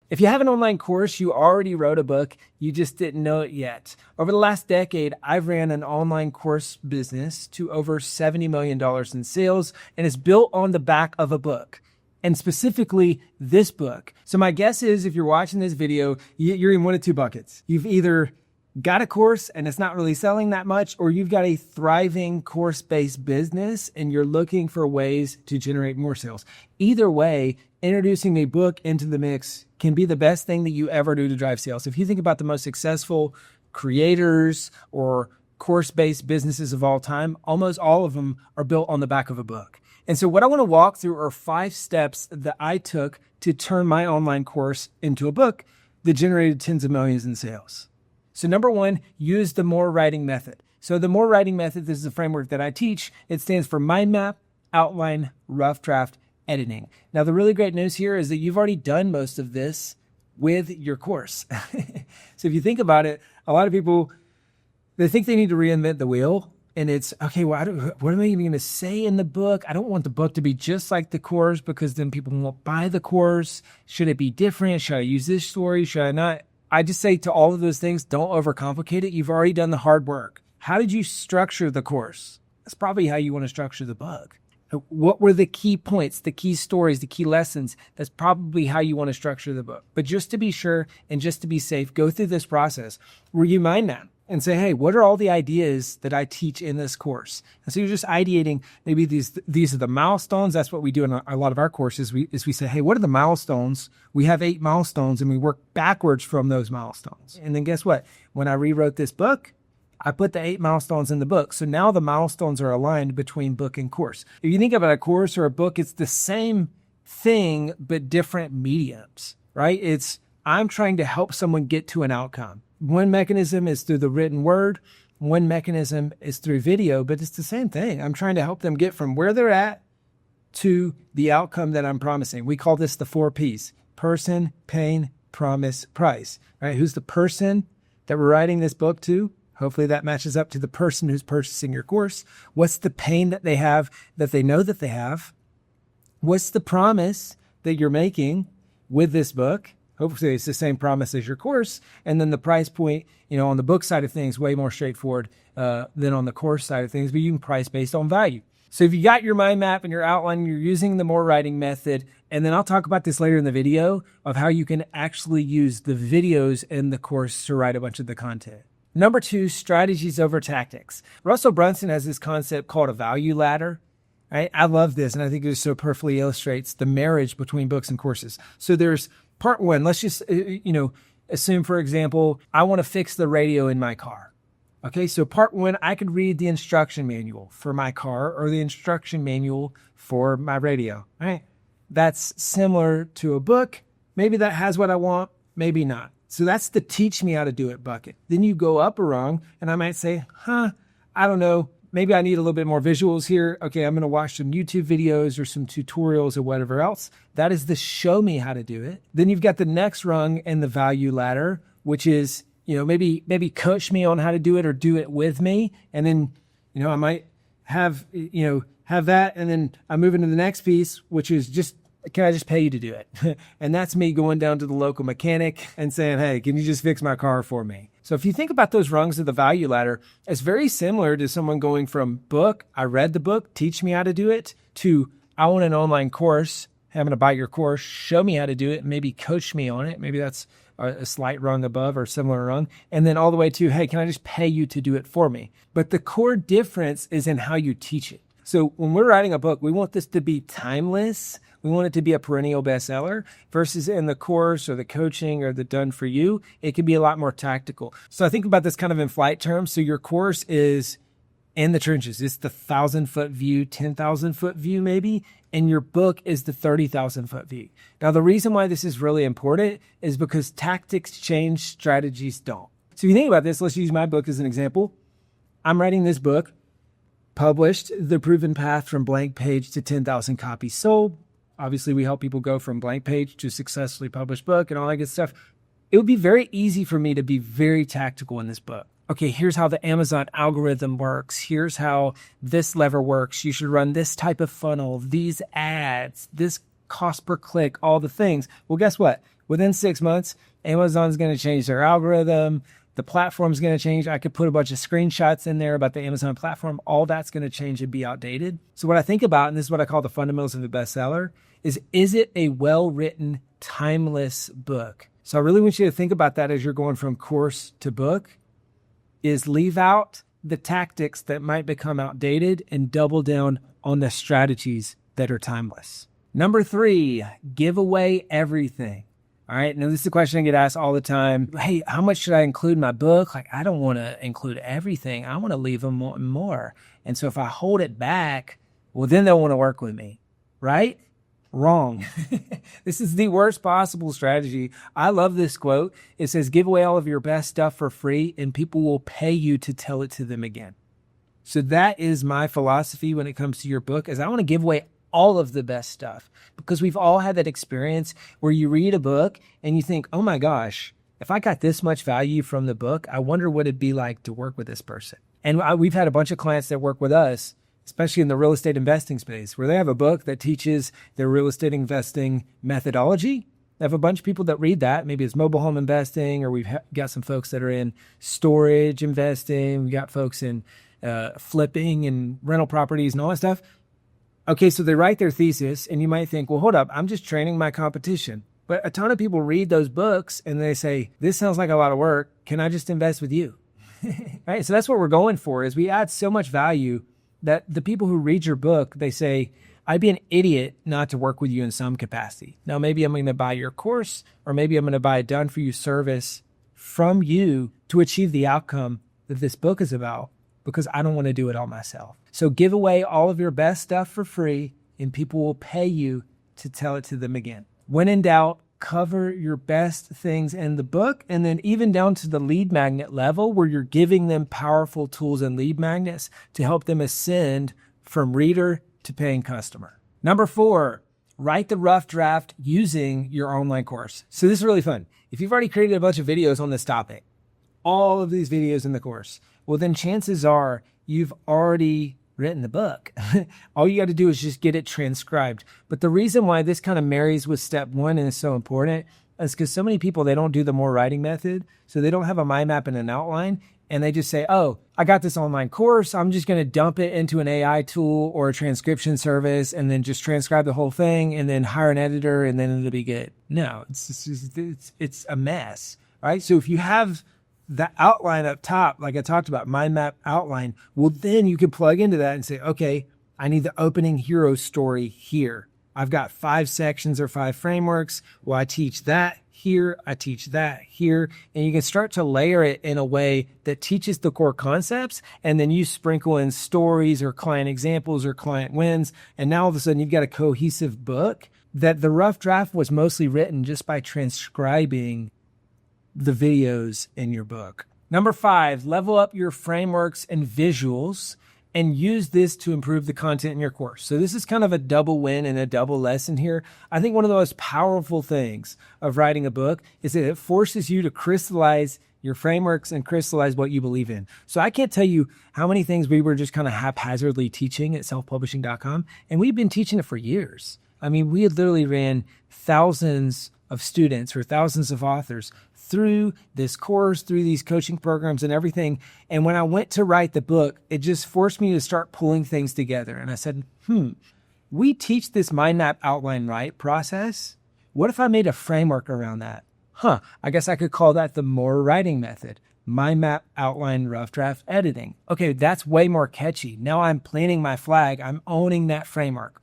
If you have an online course, you already wrote a book, you just didn't know it yet. Over the last decade, I've ran an online course business to over $70 million in sales, and it's built on the back of a book, and specifically this book. So my guess is if you're watching this video, you're in one of two buckets. You've either got a course and it's not really selling that much, or you've got a thriving course-based business and you're looking for ways to generate more sales. Either way, introducing a book into the mix can be the best thing that you ever do to drive sales. If you think about the most successful creators or course-based businesses of all time, almost all of them are built on the back of a book. And so what I want to walk through are 5 steps that I took to turn my online course into a book that generated tens of millions in sales. So number 1, use the More Writing method. So the More Writing method, this is a framework that I teach. It stands for mind map, outline, rough draft, editing. Now, the really great news here is that you've already done most of this with your course. So if you think about it, a lot of people, they think they need to reinvent the wheel. And it's, okay, well, what am I even going to say in the book? I don't want the book to be just like the course because then people won't buy the course. Should it be different? Should I use this story? Should I not? I just say to all of those things, don't overcomplicate it. You've already done the hard work. How did you structure the course? That's probably how you want to structure the book. What were the key points, the key stories, the key lessons? That's probably how you want to structure the book. But just to be sure and just to be safe, go through this process where you mind map and say, hey, what are all the ideas that I teach in this course? And so you're just ideating, maybe these are the milestones. That's what we do in a lot of our courses. We say, hey, what are the milestones? We have 8 milestones and we work backwards from those milestones. And then guess what? When I rewrote this book, I put the 8 milestones in the book. So now the milestones are aligned between book and course. If you think about a course or a book, it's the same thing, but different mediums, right? I'm trying to help someone get to an outcome. One mechanism is through the written word. One mechanism is through video, but it's the same thing. I'm trying to help them get from where they're at to the outcome that I'm promising. We call this the 4 Ps: person, pain, promise, price, right? Who's the person that we're writing this book to? Hopefully that matches up to the person who's purchasing your course. What's the pain that they have that they know that they have? What's the promise that you're making with this book? Hopefully it's the same promise as your course. And then the price point, on the book side of things, way more straightforward than on the course side of things, but you can price based on value. So if you got your mind map and your outline, you're using the More Writing method, and then I'll talk about this later in the video of how you can actually use the videos in the course to write a bunch of the content. Number 2, strategies over tactics. Russell Brunson has this concept called a value ladder. Right? I love this, and I think it so perfectly illustrates the marriage between books and courses. So there's part 1. Let's just, assume, for example, I want to fix the radio in my car. Okay, so part 1, I could read the instruction manual for my car or the instruction manual for my radio. Right? That's similar to a book. Maybe that has what I want, maybe not. So that's the teach me how to do it bucket. Then you go up a rung and I might say, I don't know. Maybe I need a little bit more visuals here. Okay, I'm going to watch some YouTube videos or some tutorials or whatever else. That is the show me how to do it. Then you've got the next rung in the value ladder, which is, maybe coach me on how to do it or do it with me. And then, I might have that. And then I move into the next piece, which is just, can I just pay you to do it? And that's me going down to the local mechanic and saying, hey, can you just fix my car for me? So if you think about those rungs of the value ladder, it's very similar to someone going from book, I read the book, teach me how to do it, to I want an online course, hey, I'm going to buy your course, show me how to do it, maybe coach me on it. Maybe that's a slight rung above or similar rung. And then all the way to, hey, can I just pay you to do it for me? But the core difference is in how you teach it. So when we're writing a book, we want this to be timeless. We want it to be a perennial bestseller versus in the course or the coaching or the done for you, it can be a lot more tactical. So I think about this kind of in flight terms. So your course is in the trenches. It's the 1,000-foot view, 10,000-foot view maybe, and your book is the 30,000-foot view. Now, the reason why this is really important is because tactics change, strategies don't. So if you think about this, let's use my book as an example. I'm writing this book, published The Proven Path from Blank Page to 10,000 Copies Sold. Obviously, we help people go from blank page to successfully published book and all that good stuff. It would be very easy for me to be very tactical in this book. Okay, here's how the Amazon algorithm works. Here's how this lever works. You should run this type of funnel, these ads, this cost per click, all the things. Well, guess what? Within 6 months, Amazon's going to change their algorithm. The platform's going to change. I could put a bunch of screenshots in there about the Amazon platform. All that's going to change and be outdated. So what I think about, and this is what I call the fundamentals of the bestseller, is it a well-written, timeless book? So I really want you to think about that as you're going from course to book, is leave out the tactics that might become outdated and double down on the strategies that are timeless. Number 3, give away everything. All right. Now, this is a question I get asked all the time. Hey, how much should I include in my book? Like, I don't want to include everything. I want to leave them more. And so if I hold it back, well, then they'll want to work with me, right? Wrong. This is the worst possible strategy. I love this quote. It says, give away all of your best stuff for free and people will pay you to tell it to them again. So that is my philosophy when it comes to your book, is I want to give away all of the best stuff, because we've all had that experience where you read a book and you think, oh my gosh, if I got this much value from the book, I wonder what it'd be like to work with this person. And we've had a bunch of clients that work with us, especially in the real estate investing space, where they have a book that teaches their real estate investing methodology. They have a bunch of people that read that. Maybe it's mobile home investing, or we've got some folks that are in storage investing. We got folks in flipping and rental properties and all that stuff. Okay, so they write their thesis and you might think, well, hold up, I'm just training my competition. But a ton of people read those books and they say, this sounds like a lot of work. Can I just invest with you? Right? So that's what we're going for, is we add so much value that the people who read your book, they say, I'd be an idiot not to work with you in some capacity. Now, maybe I'm going to buy your course, or maybe I'm going to buy a done-for-you service from you to achieve the outcome that this book is about, because I don't want to do it all myself. So give away all of your best stuff for free and people will pay you to tell it to them again. When in doubt, cover your best things in the book, and then even down to the lead magnet level, where you're giving them powerful tools and lead magnets to help them ascend from reader to paying customer. Number 4, write the rough draft using your online course. So this is really fun. If you've already created a bunch of videos on this topic, all of these videos in the course, well, then chances are you've already written the book. All you got to do is just get it transcribed. But the reason why this kind of marries with step 1 and is so important is because so many people, they don't do the more writing method. So they don't have a mind map and an outline. And they just say, oh, I got this online course. I'm just going to dump it into an AI tool or a transcription service and then just transcribe the whole thing and then hire an editor and then it'll be good. No, it's a mess, right? So if you have the outline up top, like I talked about, mind map outline, well, then you can plug into that and say, okay, I need the opening hero story here. I've got 5 sections or 5 frameworks. Well, I teach that here, I teach that here, and you can start to layer it in a way that teaches the core concepts, and then you sprinkle in stories or client examples or client wins, and now all of a sudden you've got a cohesive book that the rough draft was mostly written just by transcribing the videos in your book. Number 5, level up your frameworks and visuals and use this to improve the content in your course. So this is kind of a double win and a double lesson here. I think one of the most powerful things of writing a book is that it forces you to crystallize your frameworks and crystallize what you believe in. So I can't tell you how many things we were just kind of haphazardly teaching at selfpublishing.com, and we've been teaching it for years. I mean, we had literally ran thousands of students or thousands of authors through this course, through these coaching programs and everything. And when I went to write the book, it just forced me to start pulling things together. And I said, we teach this mind map outline right process. What if I made a framework around that? I guess I could call that the more writing method. Mind map, outline, rough draft, editing. Okay, that's way more catchy. Now I'm planting my flag. I'm owning that framework.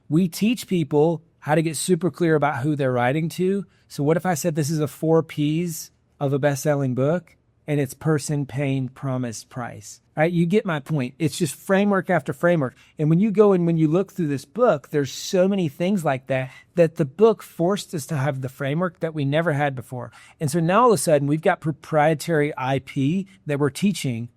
We teach people how to get super clear about who they're writing to. So what if I said this is a 4 Ps of a best-selling book, and it's person, pain, promise, price? All right, you get my point. It's just framework after framework. And when you go and when you look through this book, there's so many things like that the book forced us to have the framework that we never had before. And so now all of a sudden we've got proprietary IP that we're teaching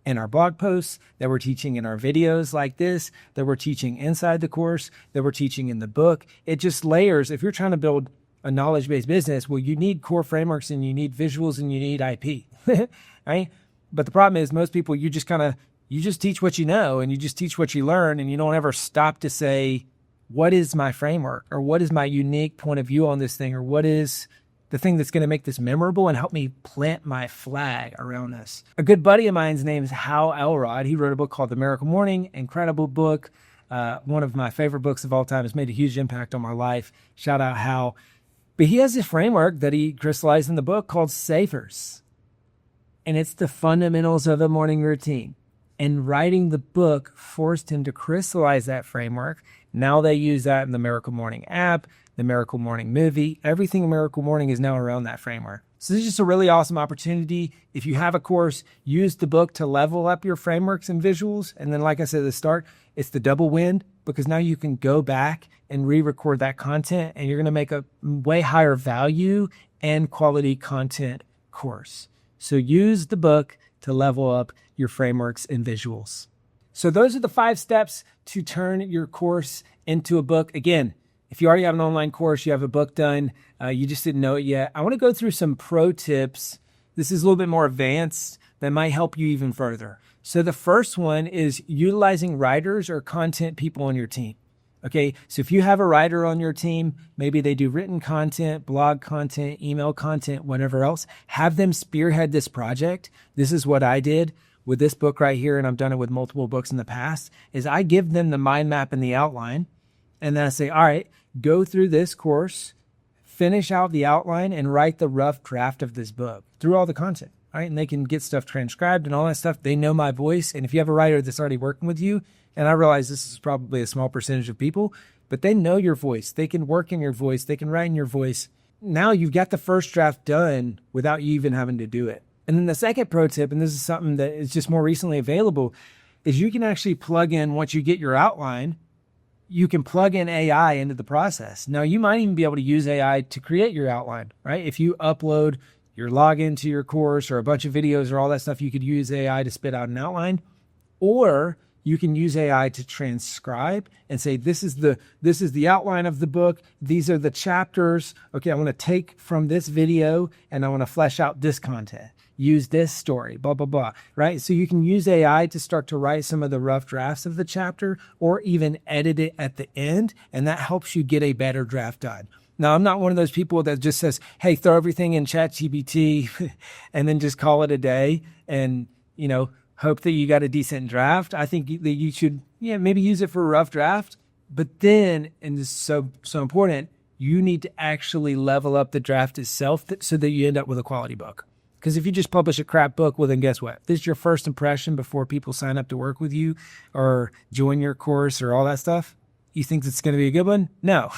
in our blog posts, that we're teaching in our videos like this, that we're teaching inside the course, that we're teaching in the book. It just layers. If you're trying to build a knowledge-based business, well, you need core frameworks and you need visuals and you need IP, right? But the problem is most people, you just teach what you know and you just teach what you learn and you don't ever stop to say, what is my framework, or what is my unique point of view on this thing, or what is the thing that's going to make this memorable and help me plant my flag around this. A good buddy of mine's name is Hal Elrod. He wrote a book called The Miracle Morning. Incredible book. One of my favorite books of all time. Has made a huge impact on my life. Shout out Hal. But he has a framework that he crystallized in the book called Savers. And it's the fundamentals of a morning routine. And writing the book forced him to crystallize that framework. Now they use that in the Miracle Morning app, the Miracle Morning movie. Everything Miracle Morning is now around that framework. So this is just a really awesome opportunity. If you have a course, use the book to level up your frameworks and visuals. And then, like I said at the start, it's the double win, because now you can go back and re-record that content, and you're going to make a way higher value and quality content course. So use the book to level up your frameworks and visuals. So those are the 5 steps to turn your course into a book. Again, if you already have an online course, you have a book done, you just didn't know it yet, I want to go through some pro tips. This is a little bit more advanced that might help you even further. So the first one is utilizing writers or content people on your team. Okay, so if you have a writer on your team, maybe they do written content, blog content, email content, whatever else, have them spearhead this project. This is what I did with this book right here, and I've done it with multiple books in the past, is I give them the mind map and the outline, and then I say, all right, go through this course, finish out the outline, and write the rough draft of this book through all the content. All right, and they can get stuff transcribed and all that stuff. They know my voice, and if you have a writer that's already working with you, and I realize this is probably a small percentage of people, but they know your voice. They can work in your voice. They can write in your voice. Now you've got the first draft done without you even having to do it. And then the second pro tip, and this is something that is just more recently available, is you can actually plug in, once you get your outline, you can plug in AI into the process. Now, you might even be able to use AI to create your outline, right? If you upload your login to your course or a bunch of videos or all that stuff, you could use AI to spit out an outline. Or you can use AI to transcribe and say, this is the outline of the book. These are the chapters. Okay, I want to take from this video and I want to flesh out this content. Use this story, blah, blah, blah, right? So you can use AI to start to write some of the rough drafts of the chapter or even edit it at the end. And that helps you get a better draft done. Now, I'm not one of those people that just says, hey, throw everything in ChatGPT and then just call it a day and, hope that you got a decent draft. I think that you should, maybe use it for a rough draft. But then, and this is so important, you need to actually level up the draft itself so that you end up with a quality book. Because if you just publish a crap book, well, then guess what? This is your first impression before people sign up to work with you or join your course or all that stuff. You think it's going to be a good one? No.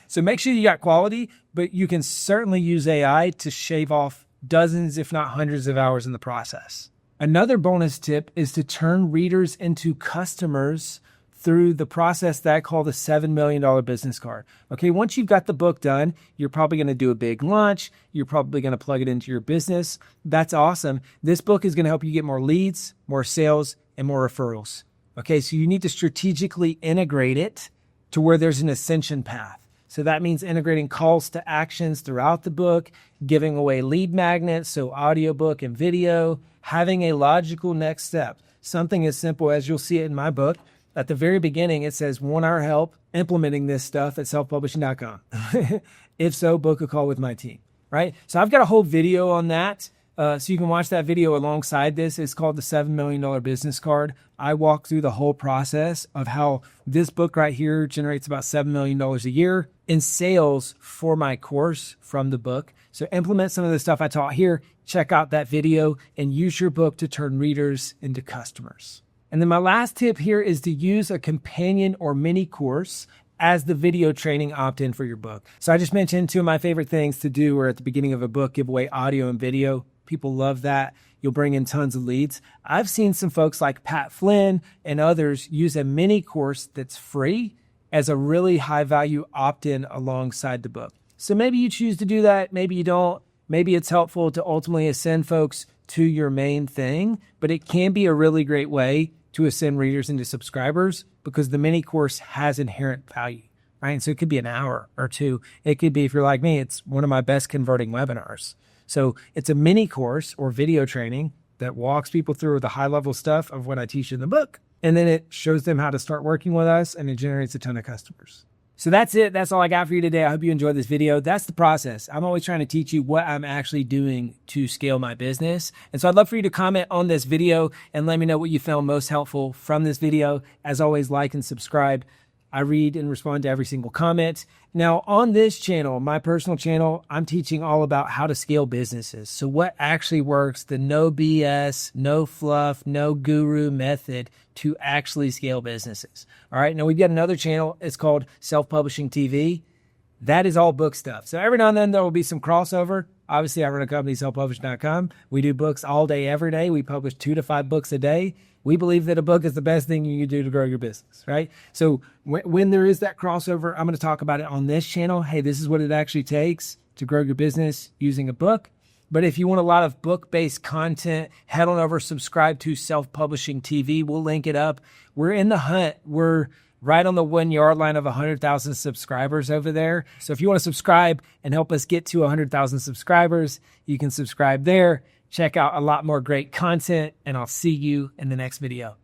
So make sure you got quality, but you can certainly use AI to shave off dozens, if not hundreds of hours in the process. Another bonus tip is to turn readers into customers through the process that I call the $7 million business card. Okay, once you've got the book done, you're probably going to do a big launch. You're probably going to plug it into your business. That's awesome. This book is going to help you get more leads, more sales, and more referrals. Okay, so you need to strategically integrate it to where there's an ascension path. So that means integrating calls to actions throughout the book, giving away lead magnets, so audiobook and video, having a logical next step. Something as simple as you'll see it in my book. At the very beginning, it says, want our help implementing this stuff at selfpublishing.com. If so, book a call with my team, right? So I've got a whole video on that. So you can watch that video alongside this. It's called the $7 million business card. I walk through the whole process of how this book right here generates about $7 million a year in sales for my course from the book. So implement some of the stuff I taught here, check out that video, and use your book to turn readers into customers. And then my last tip here is to use a companion or mini course as the video training opt-in for your book. So I just mentioned two of my favorite things to do are at the beginning of a book, give away audio and video. People love that. You'll bring in tons of leads. I've seen some folks like Pat Flynn and others use a mini course that's free as a really high value opt-in alongside the book. So maybe you choose to do that. Maybe you don't. Maybe it's helpful to ultimately ascend folks to your main thing, but it can be a really great way to ascend readers into subscribers because the mini course has inherent value, right? And so it could be an hour or two. It could be, if you're like me, it's one of my best converting webinars. So it's a mini course or video training that walks people through the high level stuff of what I teach in the book. and then it shows them how to start working with us, and it generates a ton of customers. So that's it. That's all I got for you today. I hope you enjoyed this video. That's the process. I'm always trying to teach you what I'm actually doing to scale my business. And so I'd love for you to comment on this video and let me know what you found most helpful from this video. As always, like and subscribe. I read and respond to every single comment. Now, on this channel, my personal channel, I'm teaching all about how to scale businesses. So what actually works, the no BS, no fluff, no guru method to actually scale businesses. All right. Now, we've got another channel. It's called Self-Publishing TV. That is all book stuff. So every now and then there will be some crossover. Obviously, I run a company, selfpublish.com. We do books all day, every day. We publish 2 to 5 books a day. We believe that a book is the best thing you can do to grow your business, right? So when there is that crossover, I'm going to talk about it on this channel. Hey, this is what it actually takes to grow your business using a book. But if you want a lot of book-based content, head on over, subscribe to Self-Publishing TV. We'll link it up. We're in the hunt. We're right on the 1-yard line of 100,000 subscribers over there. So if you want to subscribe and help us get to 100,000 subscribers, you can subscribe there. Check out a lot more great content, and I'll see you in the next video.